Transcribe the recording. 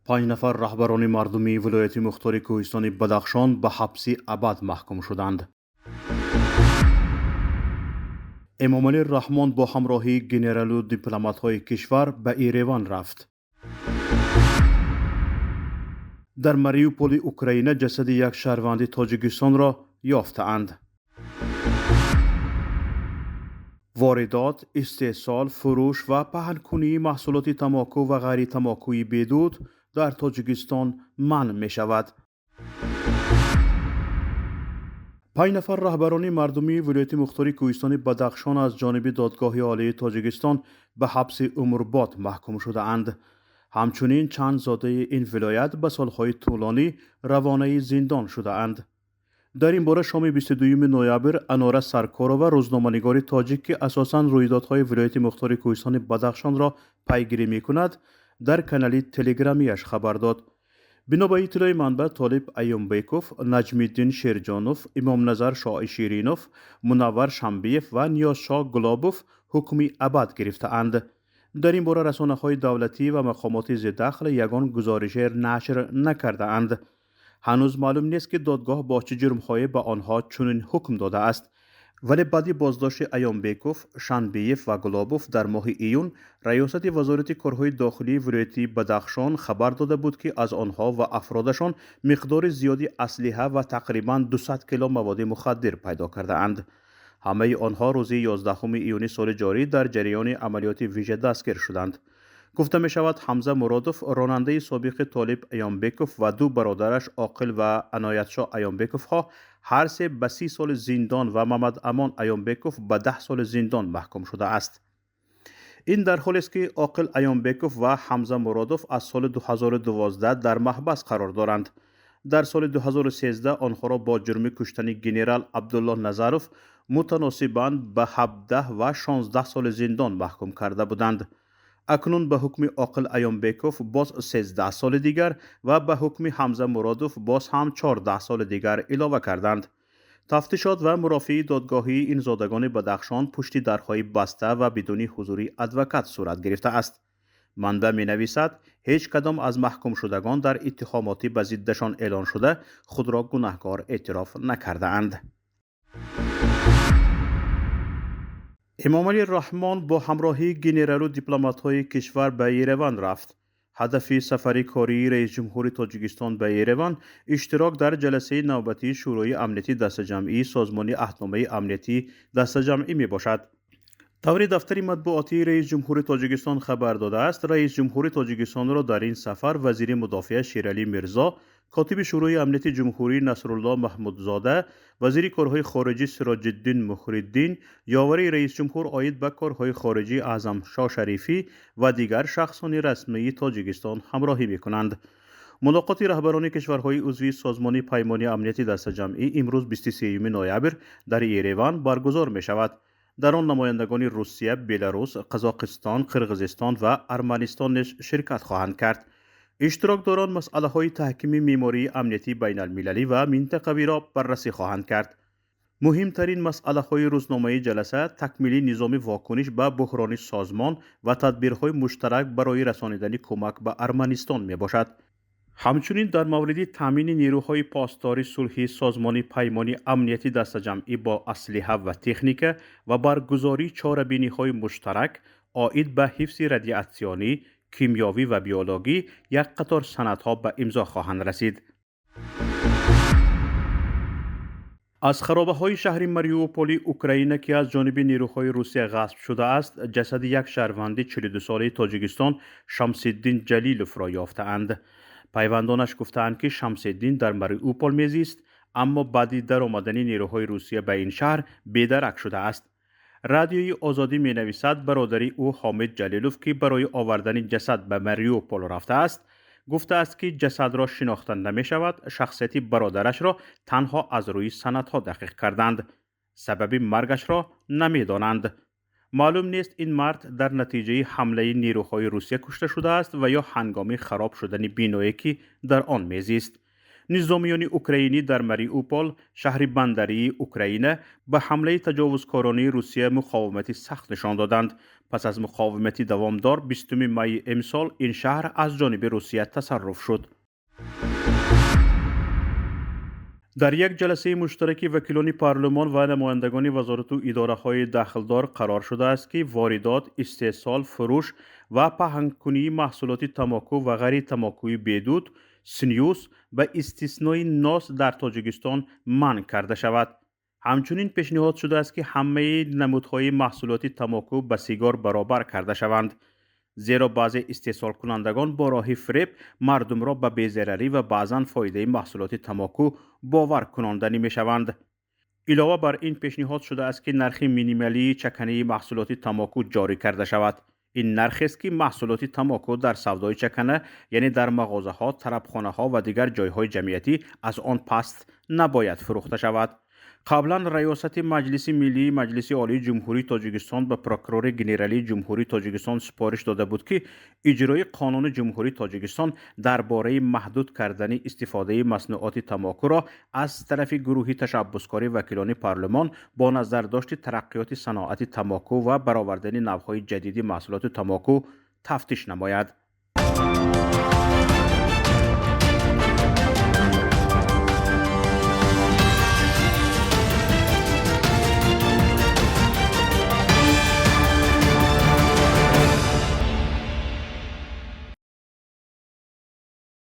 5 نفر رهبران مردمی ولایت مختار کوهستان بدخشان به حبس ابد محکوم شدند. امامعلی رحمان با همراهی گنرال و دیپلمات‌های کشور به ایروان رفت. در ماریوپول اوکراین جسد یک شهروند تاجیکستان را یافتند. واردات، استحصال، فروش و پهن‌کنی محصولات تماکو و غیر تماکویی بدود در تاجیکستان منع می شود. 5 نفر رهبران مردمی ولایت مختار کوهستان بدخشان از جانب دادگاه عالی تاجیکستان به حبس عمرباد محکوم شده اند. همچنین چند زاده این ولایت به سالهای طولانی روانه زندان شده اند. در این باره شام 22 نوامبر اناره سرکارا و روزنامه‌نگار تاجیک که اساساً رویدادهای ولایت مختار کوهستان بدخشان را پیگیری می‌کند در کانال تلگرامیش خبر داد. بنا به اطلاع منبع، طالب ایومبیکوف، نجمی‌الدین شیرجانوف، امام نظر شاه شیرینوف، منور شنبیف و نیاز شاه گلابوف حکمی ابد گرفته‌اند. در این باره رسانه‌های دولتی و مقامات ذی‌دخل یگان گزارش نشر نکرده‌اند. هنوز معلوم نیست که دادگاه با چه جرم‌هایی به آنها چنین حکم داده است. ولی بعد بازداشت ایومبیکوف، شنبیف و گلابوف در ماه ایون، ریاست وزارت کارهای داخلی ولایت بدخشان خبر داده بود که از آنها و افرادشان مقدار زیادی اسلحه و تقریباً 200 کیلو مواد مخدر پیدا کرده اند. همه آنها روز 11 ایون سال جاری در جریان عملیات ویژه دستگیر شدند. گفته می شود حمزه مرادوف، راننده سابق طالب ایومبیکوف و دو برادرش عاقل و عنایتشاه ایومبیکوف ها هر سه به 30 سال زندان و محمد امان ایومبیکوف به 10 سال زندان محکوم شده است. این در حالی است که عاقل ایومبیکوف و حمزه مرادوف از سال 2012 در محبس قرار دارند. در سال 2013 آنها را با جرم کشتن گنرال عبدالله نظروف متناسباً به 17 و 16 سال زندان محکوم کرده بودند. اکنون به حکم عاقل ایومبیکوف باز 13 سال دیگر و به حکم حمزه مرادوف باز هم 14 سال دیگر اضافه کردند. تفتیشات و مرافعه دادگاهی این زادگان بدخشان پشت درهای بسته و بدون حضور ادوکات صورت گرفته است. منبع می نویسد هیچ کدام از محکوم شدگان در اتهاماتی به ضدشان اعلان شده خود را گناهکار اعتراف نکرده اند. امامعلی رحمان با همراهی گنرال و دیپلمات‌های کشور به ایروان رفت. هدف سفر کاری رئیس جمهور تاجیکستان به ایروان اشتراک در جلسه نوبتی شورای امنیتی دسته‌جمعی سازمان عهدنامه امنیتی دسته‌جمعی می باشد. طور دفتر مطبوعاتی رئیس جمهور تاجیکستان خبر داده است رئیس جمهور تاجیکستان را در این سفر وزیر مدافع شیرعلی میرزا، کاتب شورای امنیت جمهوری نصرالله محمودزاده، وزیر کارهای خارجی سراج‌الدین مخری‌الدین، یاور رئیس جمهور عاید به کارهای خارجی اعظم شاه شریفی و دیگر شخصان رسمی تاجیکستان همراهی می‌کنند. ملاقات رهبران کشورهای عضو سازمان پیمان امنیتی دسته‌جمعی امروز 23 نوامبر در ایروان برگزار می‌شود. در آن نمایندگان روسیه، بلاروس، قزاقستان، قرقیزستان و ارمنستان نیز شرکت خواهند کرد. اشتراکداران مسئله‌های تحکیم معماری امنیتی بین المللی و منطقوی را بررسی خواهند کرد. مهمترین مسئله‌های روزنامه جلسه تکمیل نظام واکنش به بحران سازمان و تدبیرهای مشترک برای رسانیدن کمک به ارمنستان می باشد. همچنین در مورد تامین نیروهای پاسدار صلحی سازمان پیمان امنیتی دسته‌جمعی با اسلحه و تکنیک و برگزاری چاره‌بینی‌های مشترک عاید به حفظ رادیاسیونی، کیمیاوی و بیولوژی یک قطار سندها به امضا خواهند رسید. از خرابه‌های شهر ماریوپول اوکراین که از جانب نیروهای روسیه غصب شده است، جسد یک شهروند 42 ساله تاجیکستان شمس‌الدین جلیلوف را یافته‌اند. پیوندانش گفتند که شمس‌الدین در ماریوپول میزیست، اما بعد در آمدن نیروهای روسیه به این شهر بی‌درک شده است. رادیوی آزادی می نویسد برادری او حامد جلیلوف که برای آوردن جسد به ماریوپول رفته است، گفته است که جسد را شناخته نمی شود. شخصیت برادرش را تنها از روی سندها دقیق کردند. سبب مرگش را نمی دانند. معلوم نیست این مرد در نتیجه حمله نیروهای روسیه کشته شده است و یا هنگام خراب شدن بینایی که در آن میزیست. نظامیان اوکراینی در ماریوپول، شهر بندری اوکراین، به حمله تجاوزکارانه روسیه مقاومت سخت نشان دادند. پس از مقاومتی دوامدار 20 می امسال این شهر از جانب روسیه تصرف شد. در یک جلسه مشترک وکیلان پارلمان و نمایندگان وزارت و اداره‌های داخلدار قرار شده است که واردات، استحصال، فروش و پهن‌کنی محصولات تاماکو و غیر تاماکویی بدود، سنیوس و استثنای ناس در تاجیکستان منع کرده شود. همچنین پیشنهاد شده است که همه نمودهای محصولات تاماکو به سیگار برابر کرده شوند، زیرا بعضی استحصال کنندگان با راه فریب مردم را به بی‌ضرری و بعضاً فایده محصولات تاماکو باور کنانده نمی شوند. علاوه بر این پیشنهاد شده است که نرخ مینیمالی چکنه محصولات تاماکو جاری کرده شود. این نرخ است که محصولات تاماکو در سودای چکنه، یعنی در مغازه ها، طربخانه ها و دیگر جایهای جمعیتی، از آن پست نباید فروخته شود. قبلا ریاست مجلس ملی مجلس عالی جمهوری تاجیکستان به پروکرور گنرالی جمهوری تاجیکستان سپارش داده بود که اجرای قانون جمهوری تاجیکستان درباره محدود کردن استفاده مصنوعات تاماکو را از طرف گروهی تشبسکاری وکیلان پارلمان با نظر داشت ترقیات صنعت تاماکو و برآوردن نوع‌های جدید محصولات تاماکو تفتیش نماید.